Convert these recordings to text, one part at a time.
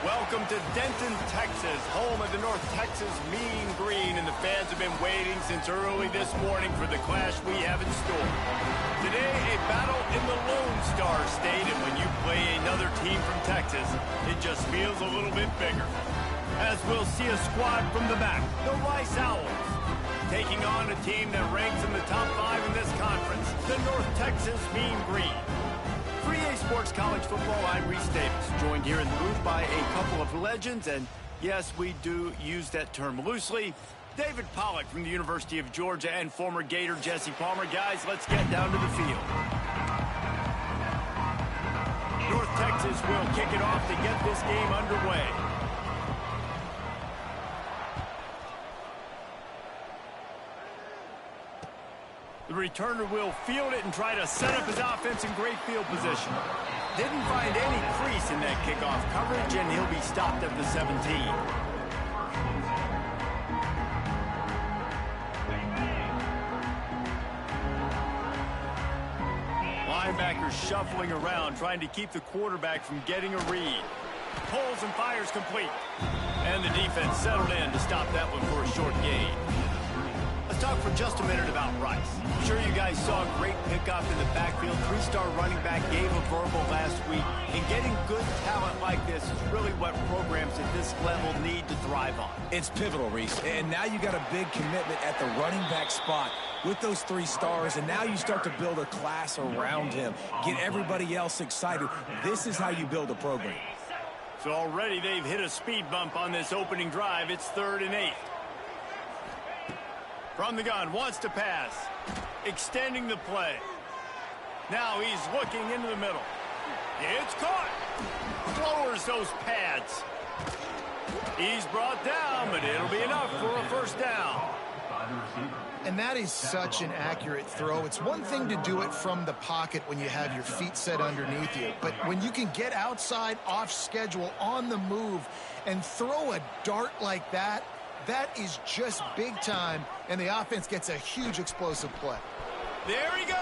Welcome to Denton, Texas, home of the North Texas Mean Green, and the fans have been waiting since early this morning for the clash we have in store. Today, a battle in the Lone Star State, and when you play another team from Texas, it just feels a little bit bigger. As we'll see a squad from the back, the Rice Owls, taking on a team that ranks in the top 5 in this conference, the North Texas Mean Green. For EA Sports College Football, I'm Reese Davis, joined here in the booth by a couple of legends, and yes, we do use that term loosely. David Pollack from the University of Georgia and former Gator Jesse Palmer. Guys, let's get down to the field. North Texas will kick it off to get this game underway. The returner will field it and try to set up his offense in great field position. Didn't find any crease in that kickoff coverage, and he'll be stopped at the 17. Linebacker shuffling around, trying to keep the quarterback from getting a read. Pulls and fires complete. And the defense settled in to stop that one for a short gain. Let's talk for just a minute about Rice. I'm sure you guys saw a great pickup in the backfield. 3-star running back gave a verbal last week. And getting good talent like this is really what programs at this level need to thrive on. It's pivotal, Reese. And now you got a big commitment at the running back spot with those 3 stars. And now you start to build a class around him. Get everybody else excited. This is how you build a program. So already they've hit a speed bump on this opening drive. It's 3rd and 8. From the gun, wants to pass. Extending the play. Now he's looking into the middle. It's caught. Lowers those pads. He's brought down, but it'll be enough for a first down. And that is such an accurate throw. It's one thing to do it from the pocket when you have your feet set underneath you. But when you can get outside, off schedule, on the move, and throw a dart like that, that is just big time, and the offense gets a huge explosive play. There he goes.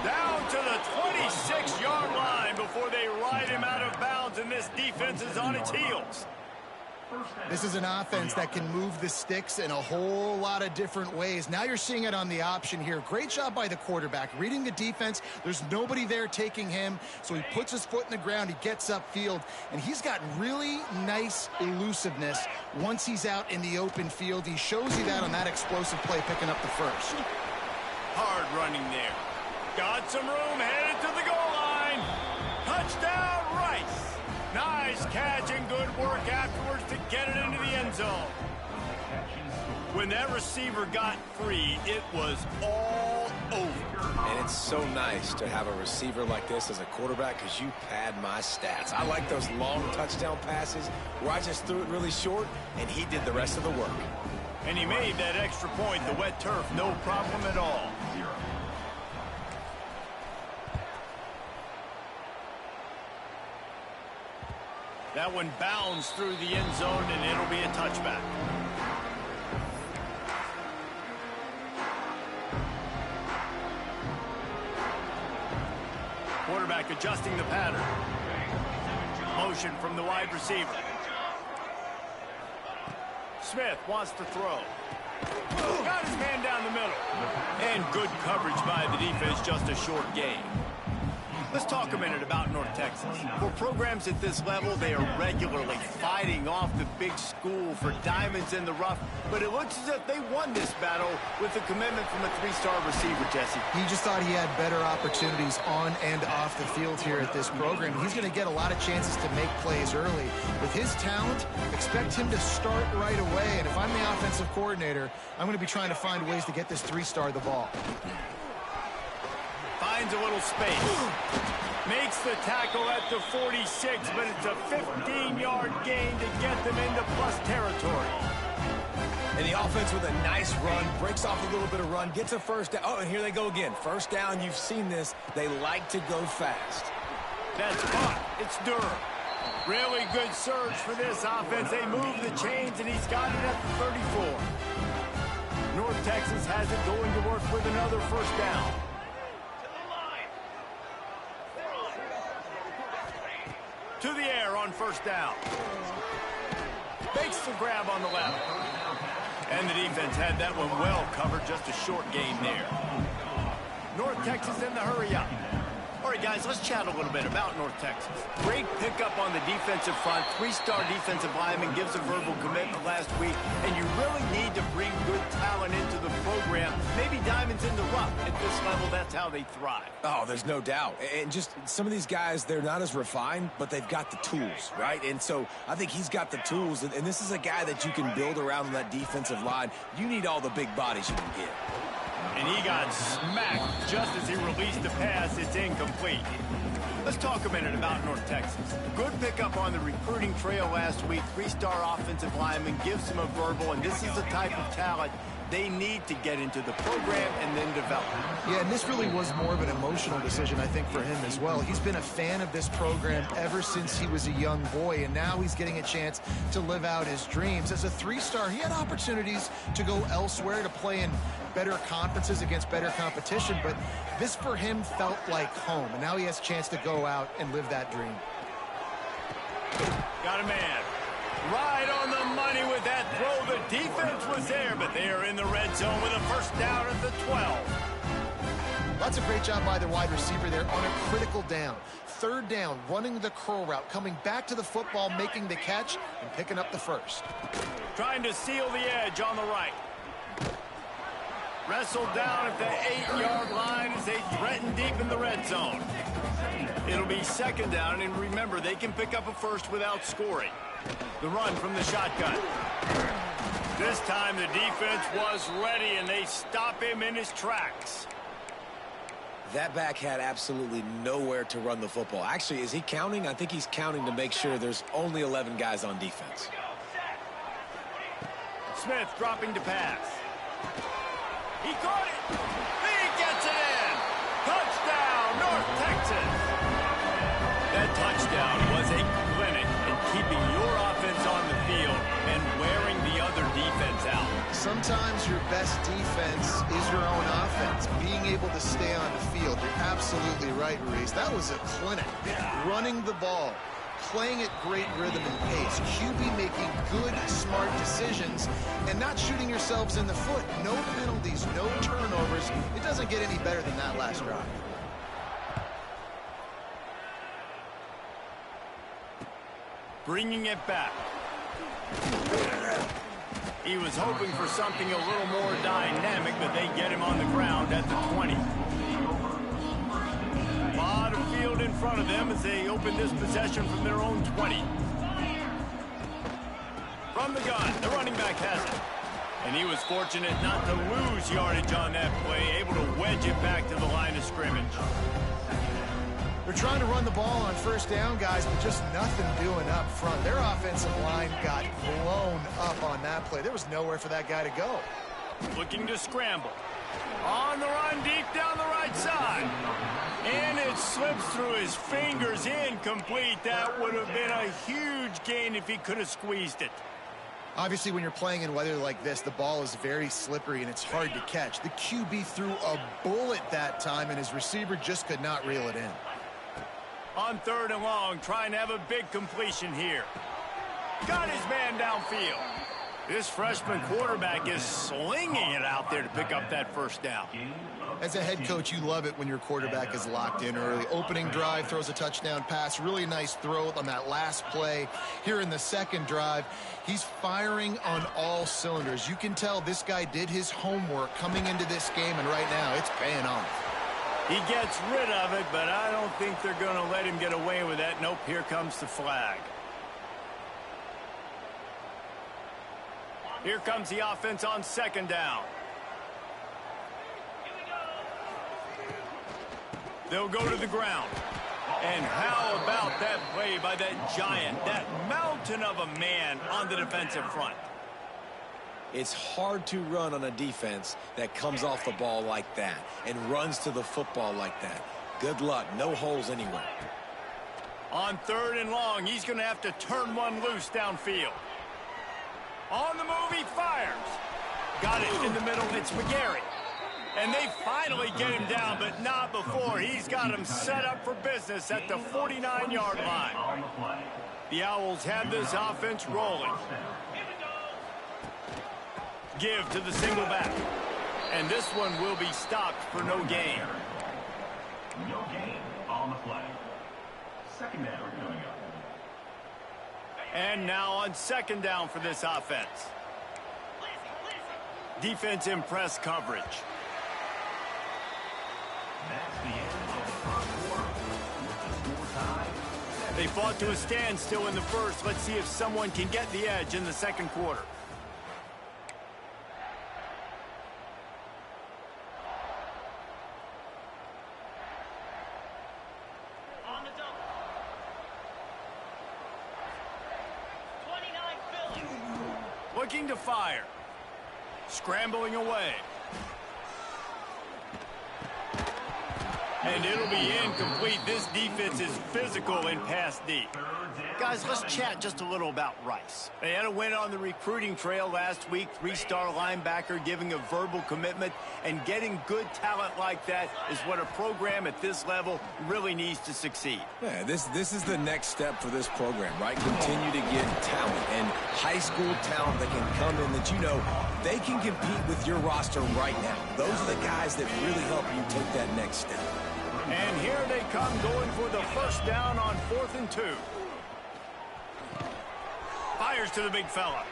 Down to the 26-yard line before they ride him out of bounds, and this defense is on its heels. This is an offense that can move the sticks in a whole lot of different ways. Now you're seeing it on the option here. Great job by the quarterback. Reading the defense, there's nobody there taking him, so he puts his foot in the ground, he gets upfield, and he's got really nice elusiveness once he's out in the open field. He shows you that on that explosive play, picking up the first. Hard running there. Got some room, headed to the goal line. Touchdown, Rice. Nice catch and good work afterwards to get it into the end zone. When that receiver got free, it was all over. And it's so nice to have a receiver like this as a quarterback because you pad my stats. I like those long touchdown passes where I just threw it really short and he did the rest of the work. And he made that extra point, the wet turf, no problem at all. That one bounds through the end zone, and it'll be a touchback. Quarterback adjusting the pattern. Motion from the wide receiver. Smith wants to throw. Got his man down the middle. And good coverage by the defense, just a short gain. Let's talk a minute about North Texas. For programs at this level, they are regularly fighting off the big school for diamonds in the rough, but it looks as if they won this battle with the commitment from a 3-star receiver, Jesse. He just thought he had better opportunities on and off the field here at this program. He's going to get a lot of chances to make plays early. With his talent, expect him to start right away, and if I'm the offensive coordinator, I'm going to be trying to find ways to get this 3-star the ball. Finds a little space. Makes the tackle at the 46, but it's a 15-yard gain to get them into plus territory. And the offense with a nice run, breaks off a little bit of run, gets a first down. Oh, and here they go again. First down, you've seen this. They like to go fast. That's caught. It's Durham. Really good surge for this offense. They move the chains, and he's got it at the 34. North Texas has it going to work with another first down. To the air on first down. Makes the grab on the left. And the defense had that one well covered, just a short gain there. North Texas in the hurry up. All right, guys, let's chat a little bit about North Texas. Great pickup on the defensive front. Three-star defensive lineman gives a verbal commitment last week, and you really need to bring good talent into the program. Maybe diamonds in the rough. At this level, that's how they thrive. Oh, there's no doubt. And just some of these guys, they're not as refined, but they've got the tools, right? And so I think he's got the tools, and this is a guy that you can build around on that defensive line. You need all the big bodies you can get. And he got smacked just as he released the pass. It's incomplete. Let's talk a minute about North Texas. Good pickup on the recruiting trail last week. Three-star offensive lineman gives him a verbal, and this is the type of talent they need to get into the program and then develop. Yeah, and this really was more of an emotional decision, I think, for him as well. He's been a fan of this program ever since he was a young boy, and now he's getting a chance to live out his dreams. As a three-star, he had opportunities to go elsewhere, to play in better conferences against better competition, but this for him felt like home, and now he has a chance to go out and live that dream. Got a man. Right on the money with that throw. The defense was there, but they are in the red zone with a first down at the 12. That's a great job by the wide receiver there on a critical down. Third down, running the curl route, coming back to the football, making the catch, and picking up the first. Trying to seal the edge on the right. Wrestled down at the 8-yard line as they threaten deep in the red zone. It'll be second down, and remember, they can pick up a first without scoring. The run from the shotgun. This time the defense was ready, and they stop him in his tracks. That back had absolutely nowhere to run the football. Actually, is he counting? I think he's counting to make sure there's only 11 guys on defense. Smith dropping to pass. He caught it. He gets it in. Touchdown, North Texas. That touchdown was a clinic in keeping your offense on the field and wearing the other defense out. Sometimes your best defense is your own offense, being able to stay on the field. You're absolutely right, Ruiz. That was a clinic. Running the ball, playing at great rhythm and pace, QB making good, smart decisions, and not shooting yourselves in the foot. No penalties, no turnovers. It doesn't get any better than that last drive. Bringing it back. He was hoping for something a little more dynamic, but they get him on the ground at the 20. A lot of field in front of them as they open this possession from their own 20. From the gun, the running back has it. And he was fortunate not to lose yardage on that play, able to wedge it back to the line of scrimmage. They're trying to run the ball on first down, guys, but just nothing doing up front. Their offensive line got blown up on that play. There was nowhere for that guy to go. Looking to scramble. On the run, deep down the right side. And it slips through his fingers, incomplete. That would have been a huge gain if he could have squeezed it. Obviously, when you're playing in weather like this, the ball is very slippery and it's hard to catch. The QB threw a bullet that time, and his receiver just could not reel it in. On third and long, trying to have a big completion here. Got his man downfield. This freshman quarterback is slinging it out there to pick up that first down. As a head coach, you love it when your quarterback is locked in early. Opening drive, throws a touchdown pass. Really nice throw on that last play. Here in the second drive, he's firing on all cylinders. You can tell this guy did his homework coming into this game, and right now it's paying off. He gets rid of it, but I don't think they're going to let him get away with that. Nope, here comes the flag. Here comes the offense on second down. They'll go to the ground. And how about that play by that giant, that mountain of a man on the defensive front? It's hard to run on a defense that comes off the ball like that and runs to the football like that. Good luck. No holes anywhere. On third and long, he's going to have to turn one loose downfield. On the move, he fires. Got it in the middle. It's McGarry. And they finally get him down, but not before. He's got him set up for business at the 49-yard line. The Owls have this offense rolling. Give to the single back. And this one will be stopped for no gain. No gain on the play. Second down coming up. And now on second down for this offense. Defense in press coverage. That's the end of the first quarter. With the score tied. They fought to a standstill in the first. Let's see if someone can get the edge in the second quarter. On the double. 29 Phillies. Looking to fire. Scrambling away. And it'll be incomplete. This defense is physical in pass deep. Guys, let's chat just a little about Rice. They had a win on the recruiting trail last week. 3-star linebacker giving a verbal commitment, and getting good talent like that is what a program at this level really needs to succeed. Yeah, this is the next step for this program, right? Continue to get talent and high school talent that can come in that you know they can compete with your roster right now. Those are the guys that really help you take that next step. And here they come going for the first down on 4th and 2. Fires to the big fella.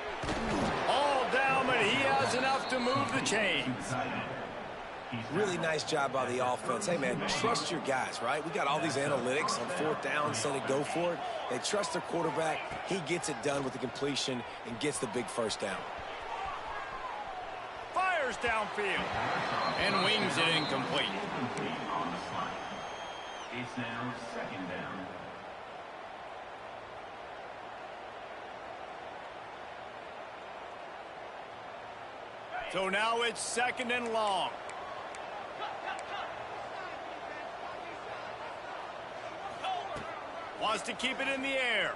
All down, but he has enough to move the chains. Really nice job by the offense. Hey, man, trust your guys, right? We got all these analytics on 4th down, said to go for it. They trust their quarterback. He gets it done with the completion and gets the big first down. Fires downfield and wings it incomplete. On the slide. It's now second down. So now it's second and long. Wants to keep it in the air.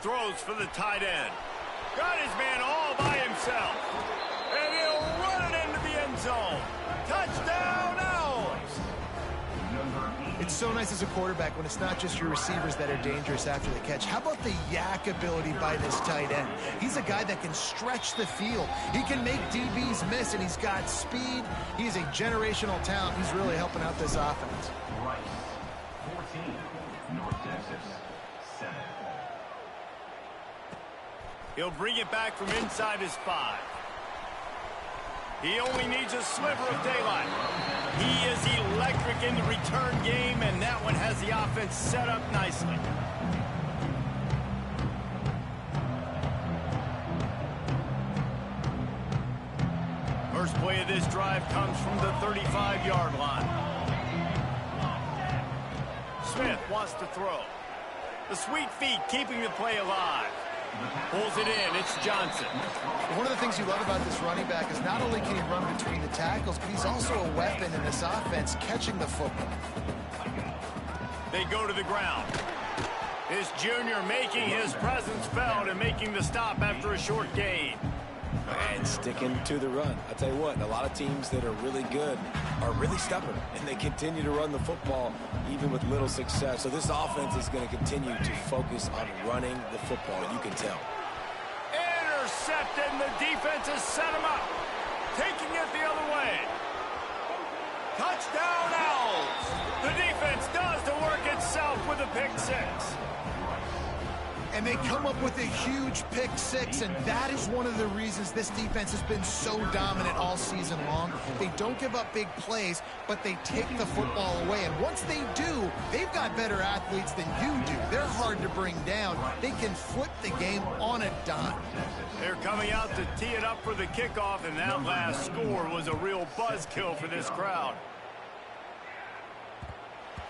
Throws for the tight end. Got his man all by himself. And he'll run it into the end zone. Touchdown, Owls! It's so nice as a quarterback when it's not just your receivers that are dangerous after the catch. How about the yak ability by this tight end? He's a guy that can stretch the field. He can make DBs miss, and he's got speed. He's a generational talent. He's really helping out this offense. Rice, 14. North Texas, 7. He'll bring it back from inside his 5. He only needs a sliver of daylight. He is electric in the return game, and that one has the offense set up nicely. First play of this drive comes from the 35-yard line. Smith wants to throw. The sweet feet keeping the play alive. Pulls it in. It's Johnson. One of the things you love about this running back is not only can he run between the tackles, but he's also a weapon in this offense catching the football. They go to the ground. This junior making his presence felt and making the stop after a short gain. And sticking to the run. I'll tell you what, a lot of teams that are really good are really stubborn, and they continue to run the football even with little success. So this offense is going to continue to focus on running the football, and you can tell. Intercepted, and the defense has set him up. Taking it the other way. Touchdown, Owls. The defense does the work itself with a pick 6. And they come up with a huge pick 6, and that is one of the reasons this defense has been so dominant all season long. They don't give up big plays, but they take the football away. And once they do, they've got better athletes than you do. They're hard to bring down. They can flip the game on a dime. They're coming out to tee it up for the kickoff, and that last score was a real buzzkill for this crowd.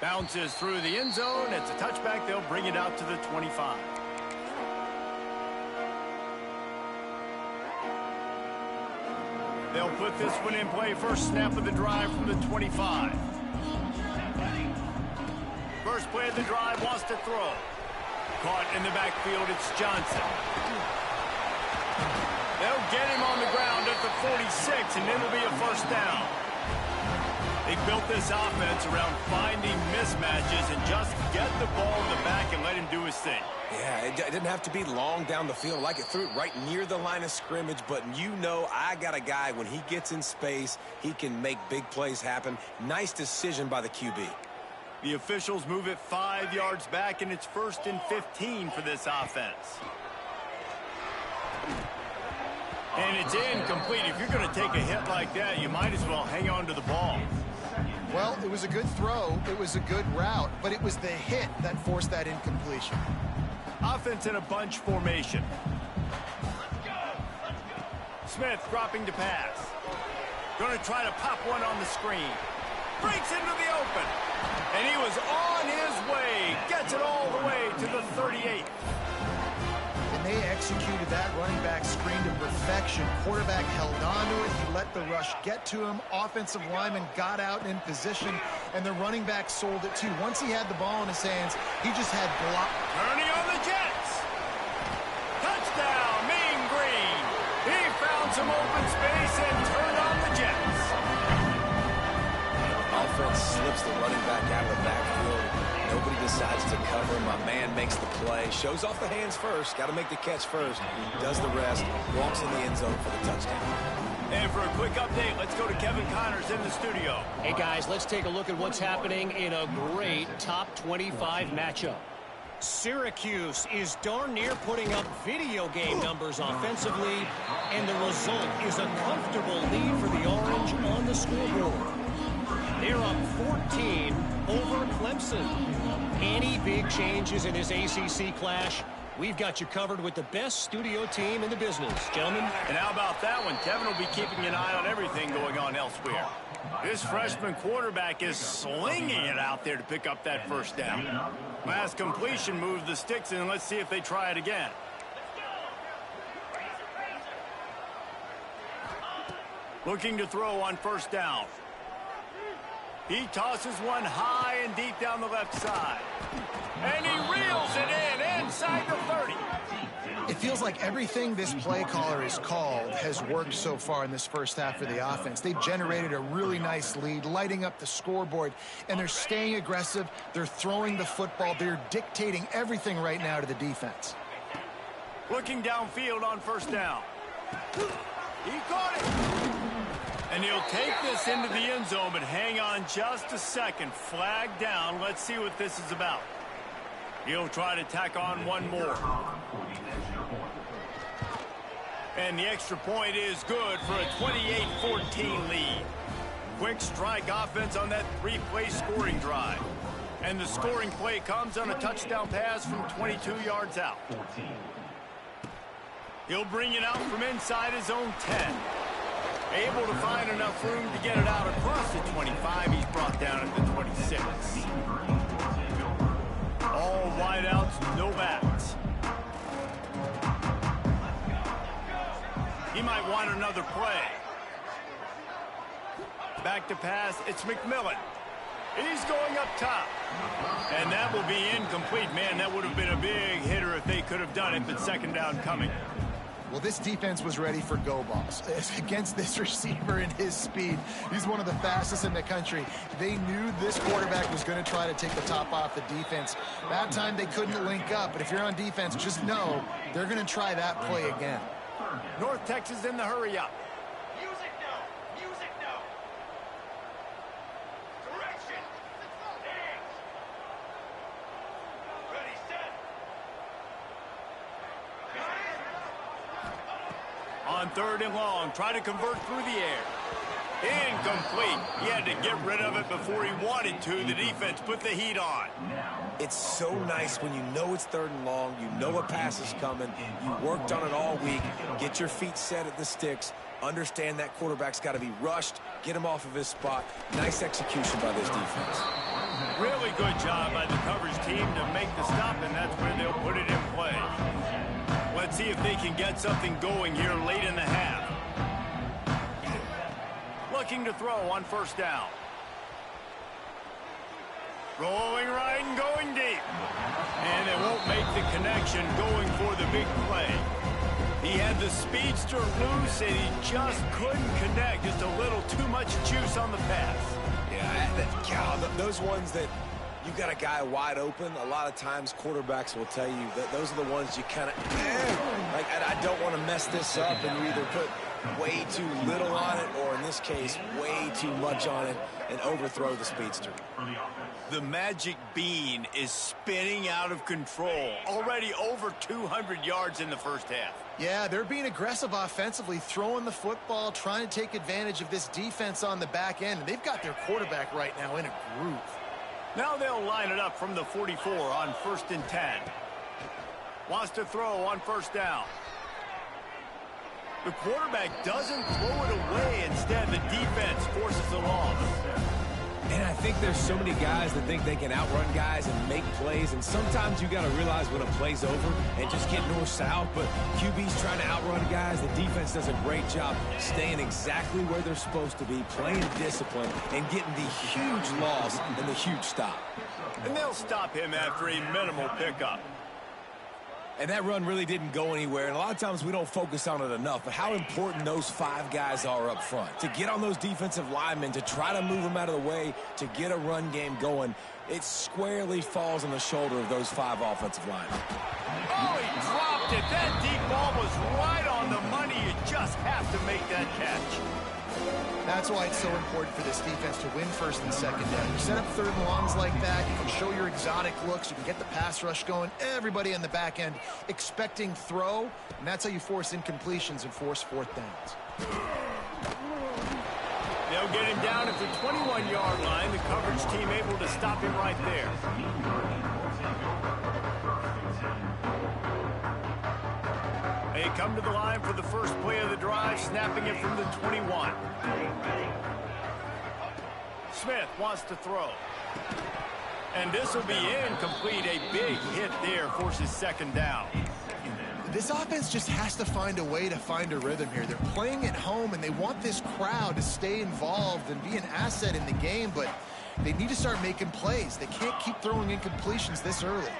Bounces through the end zone. It's a touchback. They'll bring it out to the 25. They'll put this one in play. First snap of the drive from the 25. First play of the drive, wants to throw. Caught in the backfield, it's Johnson. They'll get him on the ground at the 46, and it'll be a first down. They built this offense around finding mismatches and just get the ball in the back and let him do his thing. Yeah, it didn't have to be long down the field. Like it threw it right near the line of scrimmage, but you know I got a guy, when he gets in space, he can make big plays happen. Nice decision by the QB. The officials move it 5 yards back, and it's 1st and 15 for this offense. And it's incomplete. If you're going to take a hit like that, you might as well hang on to the ball. Well, it was a good throw. It was a good route, but it was the hit that forced that incompletion. Offense in a bunch formation. Smith dropping to pass. Going to try to pop one on the screen. Breaks into the open. And he was on his way. Gets it all the way to the 38. And they executed that running back screen to perfection. Quarterback held on to it. He let the rush get to him. Offensive lineman got out in position, and the running back sold it too. Once he had the ball in his hands, he just had block. Turning on the Jets. Touchdown, Mean Green. He found some open space and turned on the Jets. Offense slips the running back out of the backfield. Nobody decides to cover. My man makes the play. Shows off the hands first. Got to make the catch first. Does the rest. Walks in the end zone for the touchdown. And for a quick update, let's go to Kevin Connors in the studio. Hey, guys, let's take a look at what's happening in a great top 25 matchup. Syracuse is darn near putting up video game numbers offensively, and the result is a comfortable lead for the Orange on the scoreboard. They're up 14 over Clemson. Any big changes in this ACC clash? We've got you covered with the best studio team in the business, gentlemen. And how about that one? Kevin will be keeping an eye on everything going on elsewhere. This freshman quarterback is slinging it out there to pick up that first down. Last completion moved the sticks in. Let's see if they try it again. Looking to throw on first down. He tosses one high and deep down the left side. And he reels it in inside the 30. It feels like everything this play caller has called has worked so far in this first half for the offense. They've generated a really nice lead, lighting up the scoreboard, and they're staying aggressive. They're throwing the football. They're dictating everything right now to the defense. Looking downfield on first down. He caught it. And he'll take this into the end zone, but hang on just a second. Flag down. Let's see what this is about. He'll try to tack on one more. And the extra point is good for a 28-14 lead. Quick strike offense on that three-play scoring drive. And the scoring play comes on a touchdown pass from 22 yards out. He'll bring it out from inside his own 10. Able to find enough room to get it out across the 25. He's brought down at the 26. All wideouts, no backs. He might want another play. Back to pass, it's McMillan. He's going up top. And that will be incomplete. Man, that would have been a big hitter if they could have done it, but second down coming. Well, this defense was ready for go balls. Against this receiver and his speed, he's one of the fastest in the country. They knew this quarterback was going to try to take the top off the defense. That time they couldn't link up, but if you're on defense, just know they're going to try that play again. North Texas in the hurry up. Music now. Music now. Direction. Hands. Ready, set. On third and long, try to convert through the air. Incomplete. He had to get rid of it before he wanted to. The defense put the heat on. It's so nice when you know it's third and long, you know a pass is coming, you worked on it all week, get your feet set at the sticks, understand that quarterback's got to be rushed, get him off of his spot. Nice execution by this defense. Really good job by the coverage team to make the stop, and that's where they'll put it in play. Let's see if they can get something going here late in the half. Looking to throw on first down. Rolling right and going deep. And they won't make the connection going for the big play. He had the speedster loose, and he just couldn't connect. Just a little too much juice on the pass. Yeah, those ones that you got a guy wide open, a lot of times quarterbacks will tell you that those are the ones you kind of, like, I don't want to mess this up, and you either put way too little on it, or in this case, way too much on it, and overthrow the speedster. The magic bean is spinning out of control. Already over 200 yards in the first half. Yeah, they're being aggressive offensively, throwing the football, trying to take advantage of this defense on the back end. They've got their quarterback right now in a groove. Now they'll line it up from the 44 on 1st and 10. Wants to throw on 1st down. The quarterback doesn't throw it away. Instead, the defense forces a loss. And I think there's so many guys that think they can outrun guys and make plays, and sometimes you got to realize when a play's over and just get north-south, but QB's trying to outrun guys. The defense does a great job staying exactly where they're supposed to be, playing discipline, and getting the huge loss and the huge stop. And they'll stop him after a minimal pickup. And that run really didn't go anywhere, and a lot of times we don't focus on it enough, but how important those 5 guys are up front. To get on those defensive linemen, to try to move them out of the way, to get a run game going, it squarely falls on the shoulder of those 5 offensive linemen. Oh, he dropped it. That deep ball was right on the money. You just have to make that catch. That's why it's so important for this defense to win 1st and 2nd down. You set up 3rd and longs like that, you can show your exotic looks, you can get the pass rush going, everybody on the back end expecting throw, and that's how you force incompletions and force 4th downs. They'll get him down at the 21-yard line. The coverage team able to stop him right there. They come to the line for the first play of the drive, snapping it from the 21. Smith wants to throw. And this will be incomplete. A big hit there forces 2nd down. This offense just has to find a way to find a rhythm here. They're playing at home, and they want this crowd to stay involved and be an asset in the game, but they need to start making plays. They can't keep throwing incompletions this early.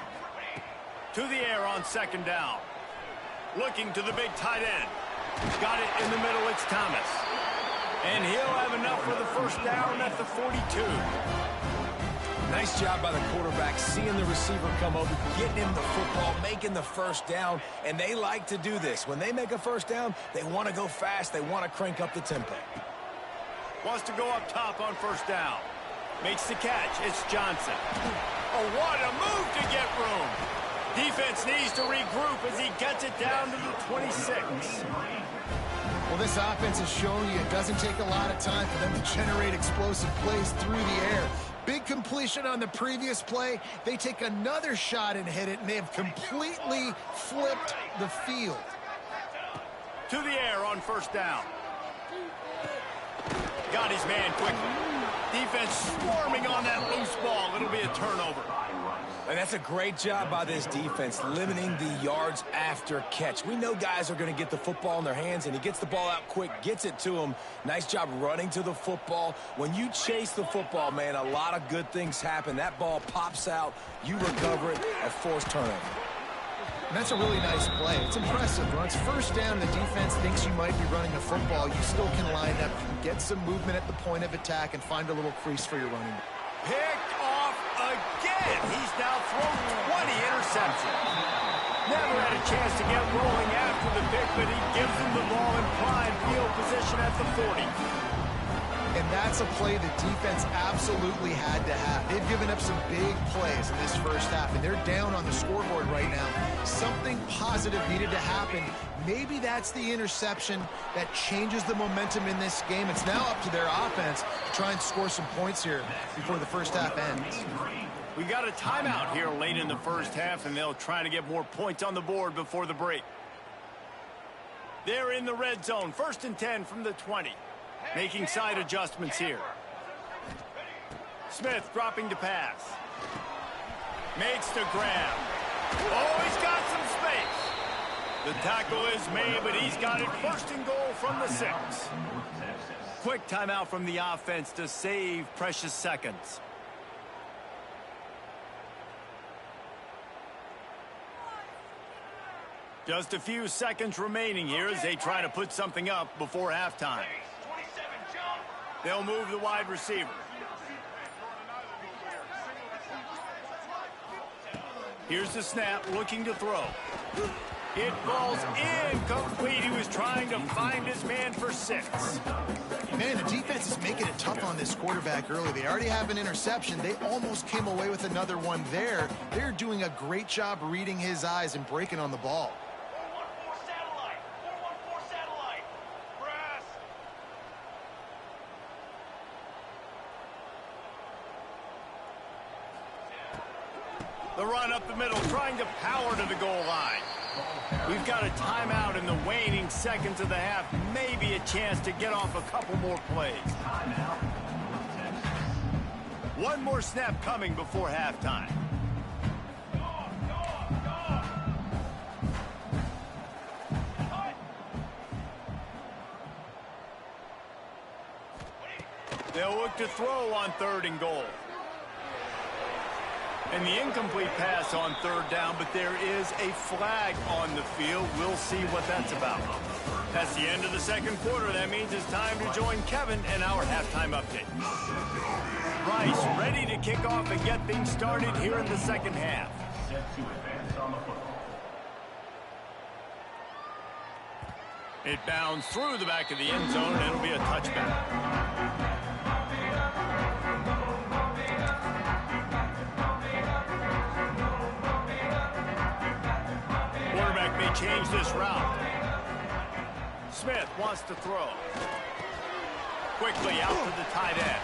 To the air on 2nd down. Looking to the big tight end. Got it in the middle. It's Thomas. And he'll have enough for the 1st down at the 42. Nice job by the quarterback, seeing the receiver come over, getting him the football, making the 1st down, and they like to do this. When they make a 1st down, they want to go fast. They want to crank up the tempo. Wants to go up top on 1st down. Makes the catch. It's Johnson. Oh, what a move to get room. Defense needs to regroup as he gets it down to the 26. Well, this offense has shown you it doesn't take a lot of time for them to generate explosive plays through the air. Big completion on the previous play. They take another shot and hit it, and they have completely flipped the field. To the air on 1st down. Got his man quickly. Defense swarming on that loose ball. It'll be a turnover. And that's a great job by this defense, limiting the yards after catch. We know guys are going to get the football in their hands, and he gets the ball out quick, gets it to him. Nice job running to the football. When you chase the football, man, a lot of good things happen. That ball pops out, you recover it, a forced turnover. And that's a really nice play. It's impressive. When it's 1st down, the defense thinks you might be running a football. You still can line up, you can get some movement at the point of attack, and find a little crease for your running back. Picked off again. He's now thrown 20 interceptions. Never had a chance to get rolling after the pick, but he gives him the ball in prime field position at the 40. And that's a play the defense absolutely had to have. They've given up some big plays in this 1st half, and they're down on the scoreboard right now. Something positive needed to happen. Maybe that's the interception that changes the momentum in this game. It's now up to their offense to try and score some points here before the 1st half ends. We got a timeout here late in the 1st half, and they'll try to get more points on the board before the break. They're in the red zone. 1st and 10 from the 20. Making side adjustments here. Smith dropping to pass. Makes the grab. Oh, he's got some space. The tackle is made, but he's got it 1st and goal from the 6. Quick timeout from the offense to save precious seconds. Just a few seconds remaining here as they try to put something up before halftime. 27, jump. They'll move the wide receiver. Here's the snap, looking to throw. It falls incomplete. He was trying to find his man for 6. Man, the defense is making it tough on this quarterback early. They already have an interception. They almost came away with another one there. They're doing a great job reading his eyes and breaking on the ball. 414 satellite. 414 satellite. Press. The run up the middle, trying to power to the goal line. We've got a timeout in the waning seconds of the half. Maybe a chance to get off a couple more plays. One more snap coming before halftime. They'll look to throw on 3rd and goal. And the incomplete pass on 3rd down, but there is a flag on the field. We'll see what that's about. That's the end of the second quarter. That means it's time to join Kevin and our halftime update. Rice ready to kick off and get things started here in the second half. Set to advance on the football. It bounds through the back of the end zone, and it'll be a touchback. Quarterback may change this route. Smith wants to throw. Quickly out to the tight end.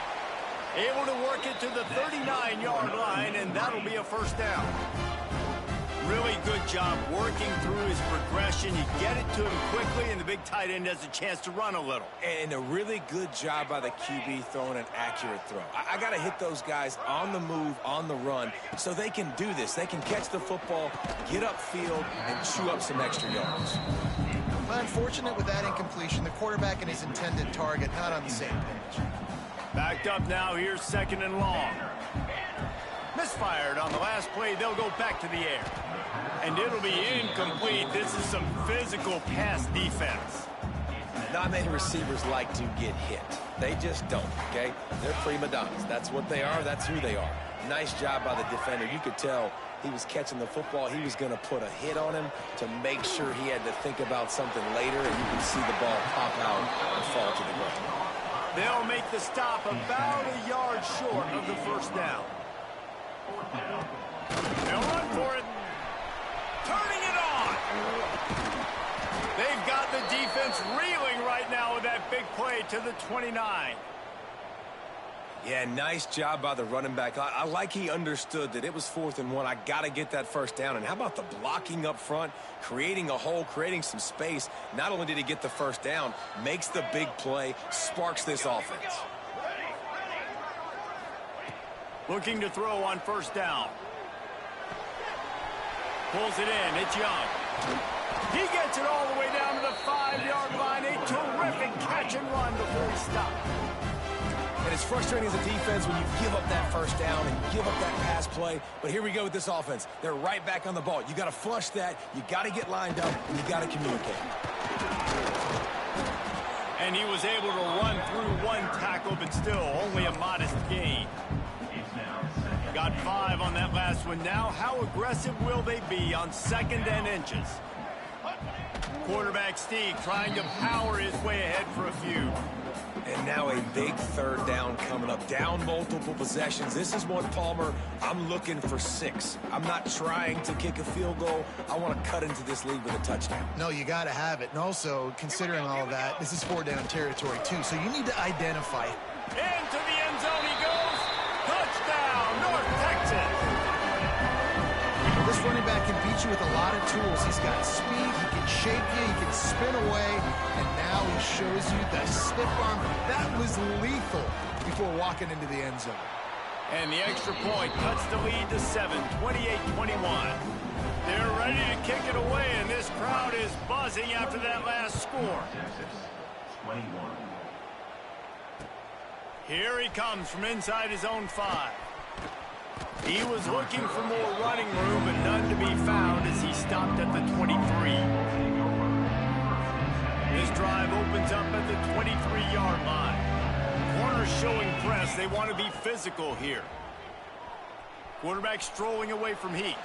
Able to work it to the 39-yard line, and that'll be a first down. Really good job working through his progression. You get it to him quickly, and the big tight end has a chance to run a little. And a really good job by the QB throwing an accurate throw. I got to hit those guys on the move, on the run, so they can do this. They can catch the football, get upfield, and chew up some extra yards. Well, unfortunate with that incompletion. The quarterback and his intended target not on the same page. Backed up now. Here's 2nd and long. Misfired on the last play. They'll go back to the air. And it'll be incomplete. This is some physical pass defense. Not many receivers like to get hit. They just don't, okay? They're prima donnas. That's what they are. That's who they are. Nice job by the defender. You could tell he was catching the football. He was going to put a hit on him to make sure he had to think about something later, and you can see the ball pop out and fall to the ground. They'll make the stop about a yard short of the first down. They'll run for it. Turning it on. They've got the defense reeling right now with that big play to the 29. Yeah, nice job by the running back. I like he understood that it was 4th and 1. I got to get that first down. And how about the blocking up front, creating a hole, creating some space. Not only did he get the first down, makes the big play, sparks this offense. Looking to throw on first down. Pulls it in. It's Young. He gets it all the way down to the 5-yard line. A terrific catch and run before he stopped. And it's frustrating as a defense when you give up that first down and give up that pass play. But here we go with this offense. They're right back on the ball. You got to flush that. You got to get lined up, and you got to communicate. And he was able to run through one tackle, but still only a modest gain. Got 5 on that last one. Now, how aggressive will they be on 2nd and inches? Quarterback Steve trying to power his way ahead for a few. And now a big 3rd down coming up. Down multiple possessions. This is one, Palmer, I'm looking for 6. I'm not trying to kick a field goal. I want to cut into this lead with a touchdown. No, you got to have it. And also, considering all of that, this is 4-down territory, too. So you need to identify it. Into the end zone he goes. Touchdown, North Texas. This running back can beat you with a lot of tools. He's got speed, he can shake you, he can spin away, and now he shows you the stiff arm. That was lethal before walking into the end zone. And the extra point cuts the lead to 7, 28-21. They're ready to kick it away, and this crowd is buzzing after that last score. 21. Here he comes from inside his own 5. He was looking for more running room, but none to be found as he stopped at the 23. This drive opens up at the 23-yard line. Corners showing press. They want to be physical here. Quarterback strolling away from heat.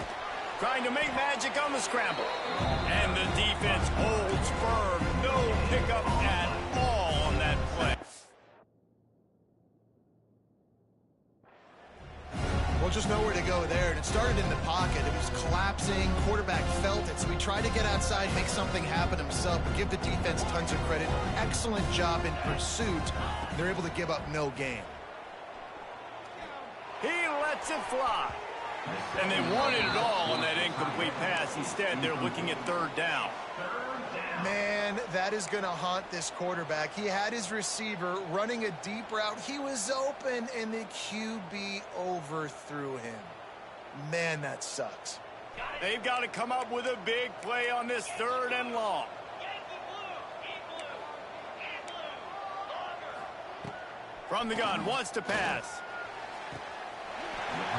Trying to make magic on the scramble. And the defense holds firm. No pickup at all on that play. Well, just nowhere to go there, and it started in the pocket. It was collapsing. Quarterback felt it, so he tried to get outside, make something happen himself, but give the defense tons of credit. Excellent job in pursuit. They're able to give up no gain. He lets it fly. And they wanted it all on that incomplete pass. Instead, they're looking at third down. Man, that is going to haunt this quarterback. He had his receiver running a deep route. He was open, and the QB overthrew him. Man, that sucks. They've got to come up with a big play on this third and long. From the gun, wants to pass.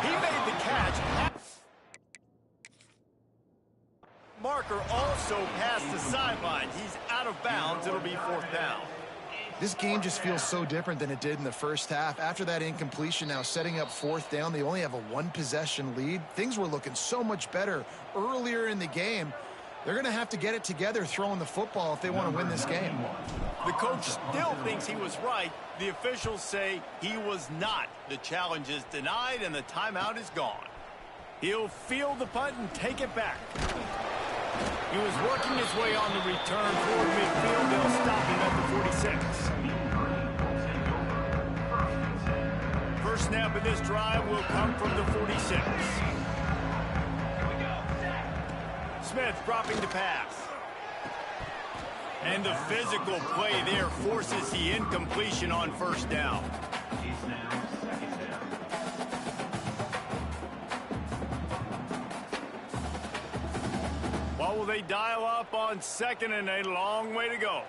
He made the catch. Marker also past the sideline. He's out of bounds. It'll be fourth down. This game just feels so different than it did in the first half. After that incompletion, now setting up fourth down, they only have a one-possession lead. Things were looking so much better earlier in the game. They're going to have to get it together throwing the football if they want to win this game. The coach still thinks he was right. The officials say he was not. The challenge is denied, and the timeout is gone. He'll field the punt and take it back. He was working his way on the return toward midfield. They'll stop him at the 46. First snap of this drive will come from the 46. Smith dropping to pass. And the physical play there forces the incompletion on first down. What will they dial up on second and a long way to go?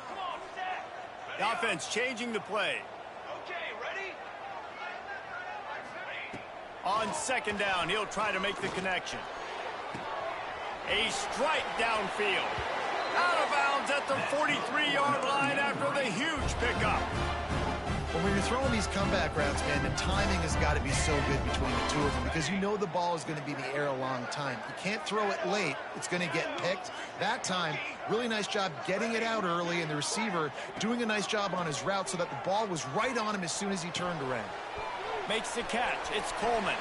Come on, set. The offense changing the play. Okay, ready? On second down, he'll try to make the connection. A strike downfield. Out of bounds at the 43-yard line after the huge pickup. Well, when you're throwing these comeback routes, man, the timing has got to be so good between the two of them because you know the ball is going to be in the air a long time. You can't throw it late. It's going to get picked. That time, really nice job getting it out early, and the receiver doing a nice job on his route so that the ball was right on him as soon as he turned around. Makes the catch. It's Coleman.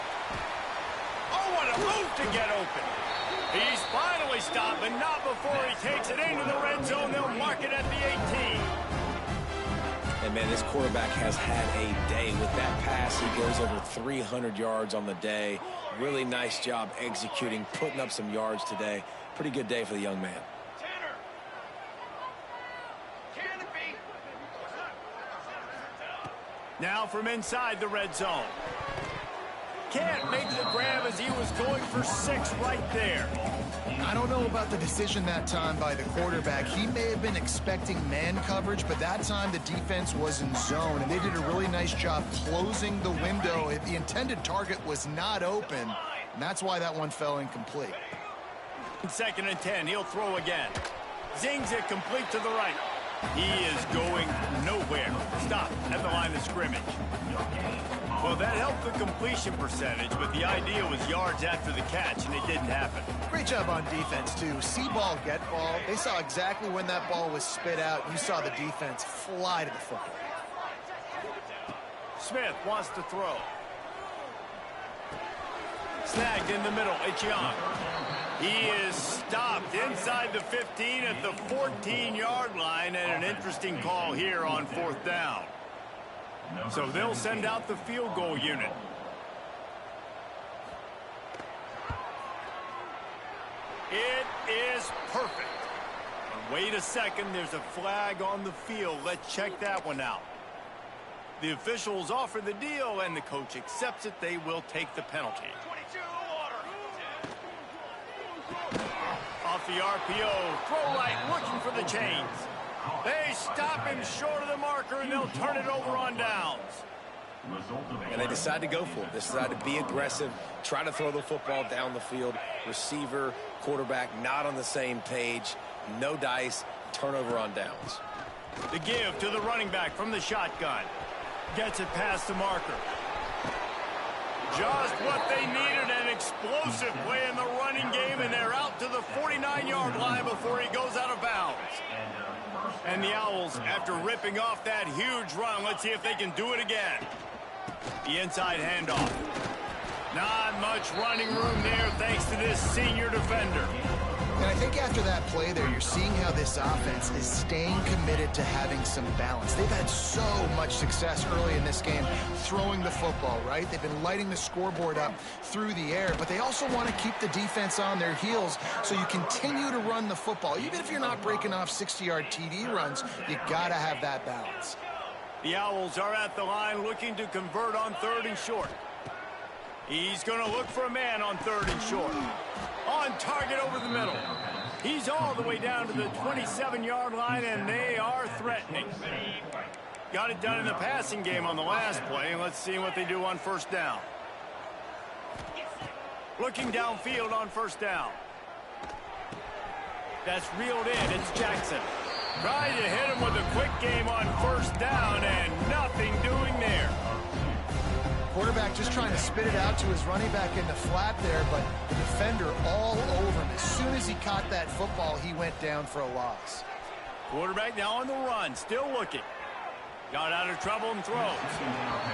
Oh, what a move to get open. He's finally stopped, but not before he takes it into the red zone. They'll mark it at the 18. And, man, this quarterback has had a day. With that pass, he goes over 300 yards on the day. Really nice job executing, putting up some yards today. Pretty good day for the young man. Now from inside the red zone. Can't make the grab as he was going for 6 right there. I don't know about the decision that time by the quarterback. He may have been expecting man coverage, but that time the defense was in zone, and they did a really nice job closing the window. If the intended target was not open, and that's why that one fell incomplete. Second and 10, he'll throw again. Zings it complete to the right. He is going nowhere. Stop at the line of scrimmage. Well, that helped the completion percentage, but the idea was yards after the catch, and it didn't happen. Great job on defense, too. See ball, get ball. They saw exactly when that ball was spit out. You saw the defense fly to the football. Smith wants to throw. Snagged in the middle. It's Young. He is stopped inside the 15 at the 14-yard line, and an interesting call here on fourth down. So they'll send out the field goal unit. It is perfect. Wait a second, there's a flag on the field. Let's check that one out. The officials offer the deal, and the coach accepts it. They will take the penalty. 22 water. Off the RPO, throw right, looking for the chains. They stop him short of the marker, and they'll turn it over on downs. And they decide to go for it. They decide to be aggressive, try to throw the football down the field. Receiver, quarterback, not on the same page. No dice, turnover on downs. The give to the running back from the shotgun. Gets it past the marker. Just what they needed, an explosive play in the running game, and they're out to the 49-yard line before he goes out of bounds. And the Owls, after ripping off that huge run, let's see if they can do it again. The inside handoff. Not much running room there thanks to this senior defender. And I think after that play there, you're seeing how this offense is staying committed to having some balance. They've had so much success early in this game throwing the football, right? They've been lighting the scoreboard up through the air, but they also want to keep the defense on their heels so you continue to run the football. Even if you're not breaking off 60-yard TD runs, you got to have that balance. The Owls are at the line looking to convert on 3rd and short. He's going to look for a man on 3rd and short. On target over the middle. He's all the way down to the 27-yard line, and they are threatening. Got it done in the passing game on the last play, and let's see what they do on 1st down. Looking downfield on 1st down. That's reeled in. It's Jackson. Trying to hit him with a quick game on 1st down, and nothing doing there. Quarterback just trying to spit it out to his running back in the flat there, but the defender all over him. As soon as he caught that football, he went down for a loss. Quarterback now on the run, still looking. Got out of trouble and throws.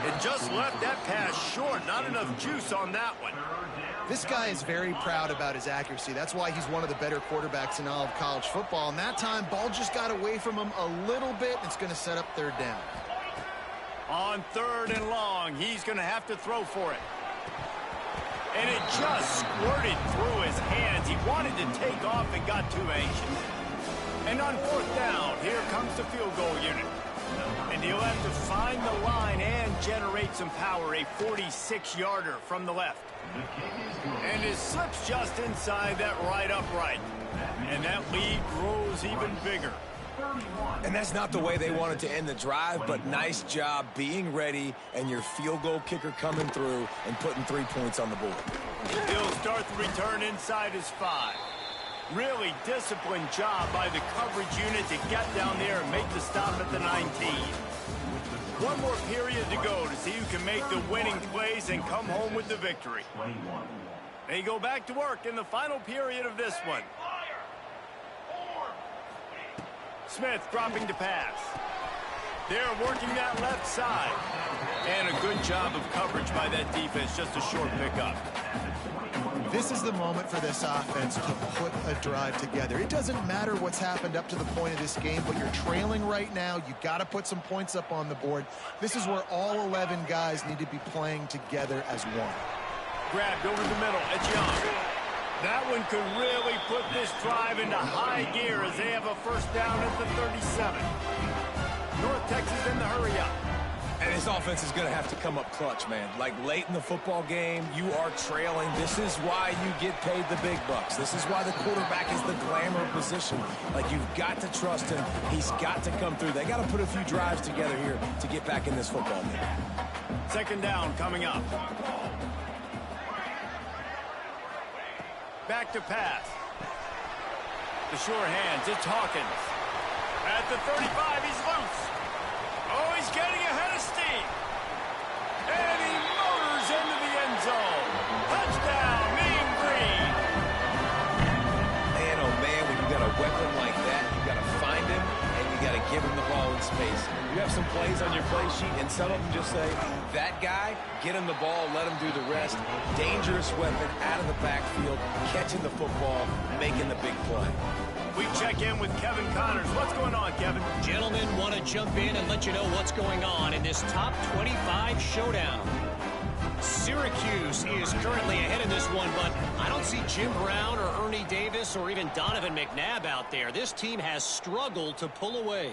It just left that pass short. Not enough juice on that one. This guy is very proud about his accuracy. That's why he's one of the better quarterbacks in all of college football. And that time, ball just got away from him a little bit. It's going to set up 3rd down. On 3rd and long, he's going to have to throw for it. And it just squirted through his hands. He wanted to take off and got too anxious. And on 4th down, here comes the field goal unit. And he'll have to find the line and generate some power. A 46-yarder from the left. And it slips just inside that right upright. And that lead grows even bigger. And that's not the way they wanted to end the drive, but nice job being ready and your field goal kicker coming through and putting 3 points on the board. He'll start the return inside his 5. Really disciplined job by the coverage unit to get down there and make the stop at the 19. One more period to go to see who can make the winning plays and come home with the victory. They go back to work in the final period of this one. Smith dropping to pass. They're working that left side. And a good job of coverage by that defense, just a short pickup. This is the moment for this offense to put a drive together. It doesn't matter what's happened up to the point of this game, but you're trailing right now. You got to put some points up on the board. This is where all 11 guys need to be playing together as one. Grabbed over the middle. It's Young. That one could really put this drive into high gear as they have a 1st down at the 37. North Texas in the hurry up. And this offense is going to have to come up clutch, man. Like late in the football game, you are trailing. This is why you get paid the big bucks. This is why the quarterback is the glamour position. Like, you've got to trust him. He's got to come through. They got to put a few drives together here to get back in this football game. 2nd down coming up. Back to pass. The sure hands. It's Hawkins. At the 35, he's loose. Oh, he's getting ahead of steam. And he motors into the end zone. Touchdown, Mean Green. Man, oh man, when you got a weapon like that, you got to find him and you got to give him the ball in space. You have some plays on your play sheet, and some of them just say, that guy, get him the ball, let him do the rest. Dangerous weapon out of the backfield, catching the football, making the big play. We check in with Kevin Connors. What's going on, Kevin? Gentlemen, want to jump in and let you know what's going on in this top 25 showdown. Syracuse is currently ahead in this one, but I don't see Jim Brown or Ernie Davis or even Donovan McNabb out there. This team has struggled to pull away.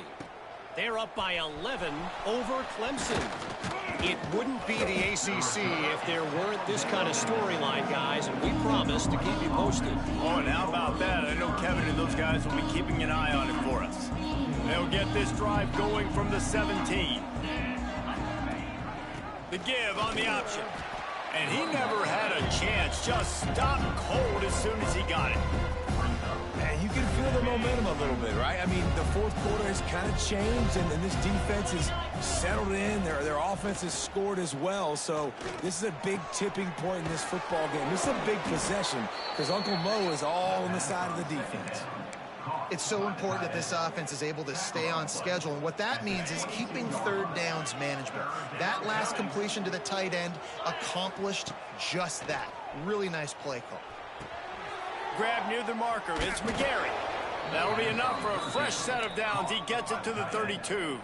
They're up by 11 over Clemson. It wouldn't be the ACC if there weren't this kind of storyline, guys, and we promise to keep you posted. Oh, and how about that? I know Kevin and those guys will be keeping an eye on it for us. They'll get this drive going from the 17. The give on the option. And he never had a chance. Just stopped cold as soon as he got it. And you can feel the momentum a little bit, right? I mean, the fourth quarter has kind of changed, and this defense has settled in. Their offense has scored as well. So this is a big tipping point in this football game. This is a big possession because Uncle Mo is all on the side of the defense. It's so important that this offense is able to stay on schedule, and what that means is keeping third downs manageable. That last completion to the tight end accomplished just that. Really nice play call. Grab near the marker. It's McGarry. That'll be enough for a fresh set of downs. He gets it to the 32.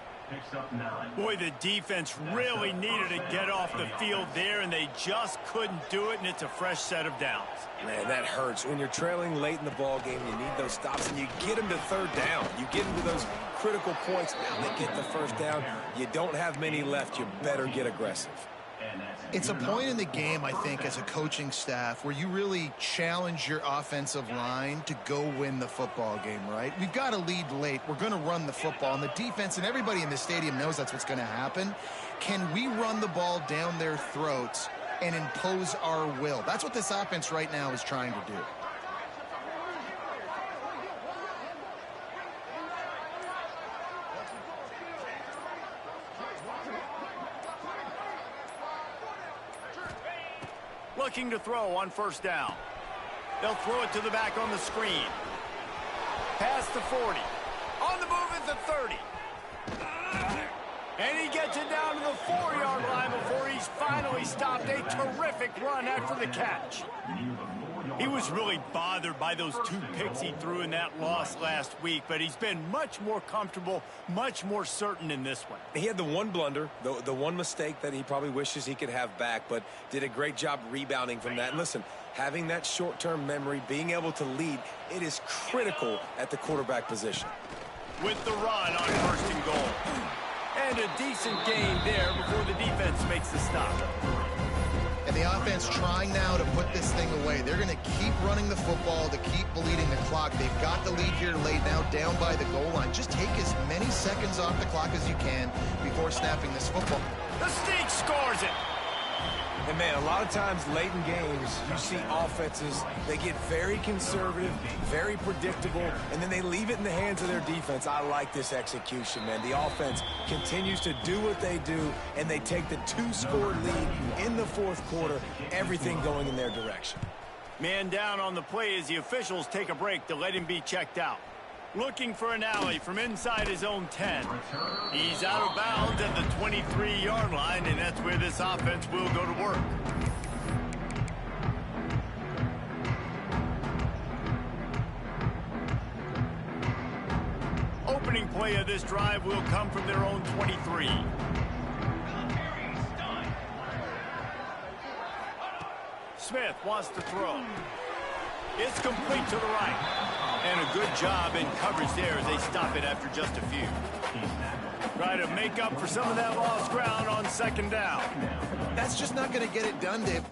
Boy, the defense really needed to get off the field there, and they just couldn't do it, and it's a fresh set of downs. Man, that hurts. When you're trailing late in the ball game, you need those stops, and you get them to third down. You get into those critical points. Now they get the first down. You don't have many left. You better get aggressive. It's a point in the game, I think, as a coaching staff where you really challenge your offensive line to go win the football game, right? We've got to lead late. We're going to run the football, and the defense and everybody in the stadium knows that's what's going to happen. Can we run the ball down their throats and impose our will? That's what this offense right now is trying to do. Looking to throw on first down. They'll throw it to the back on the screen. Past the 40. On the move at the 30. And he gets it down to the 4-yard line before he's finally stopped. A terrific run after the catch. He was really bothered by those 2 picks he threw in that loss last week, but he's been much more comfortable, much more certain in this one. He had the one blunder, the one mistake that he probably wishes he could have back, but did a great job rebounding from that. And listen, having that short-term memory, being able to lead, it is critical at the quarterback position. With the run on first and goal. And a decent gain there before the defense makes the stop. And the offense trying now to put this thing away. They're going to keep running the football to keep bleeding the clock. They've got the lead here late, now down by the goal line. Just take as many seconds off the clock as you can before snapping this football. The Sneak scores it. And, man, a lot of times late in games, you see offenses, they get very conservative, very predictable, and then they leave it in the hands of their defense. I like this execution, man. The offense continues to do what they do, and they take the 2-score lead in the fourth quarter, everything going in their direction. Man down on the play as the officials take a break to let him be checked out. Looking for an alley from inside his own 10. He's out of bounds at the 23-yard line, and that's where this offense will go to work. Opening play of this drive will come from their own 23. Smith wants to throw. It's complete to the right. And a good job in coverage there as they stop it after just a few. Try to make up for some of that lost ground on second down. That's just not going to get it done, Dave.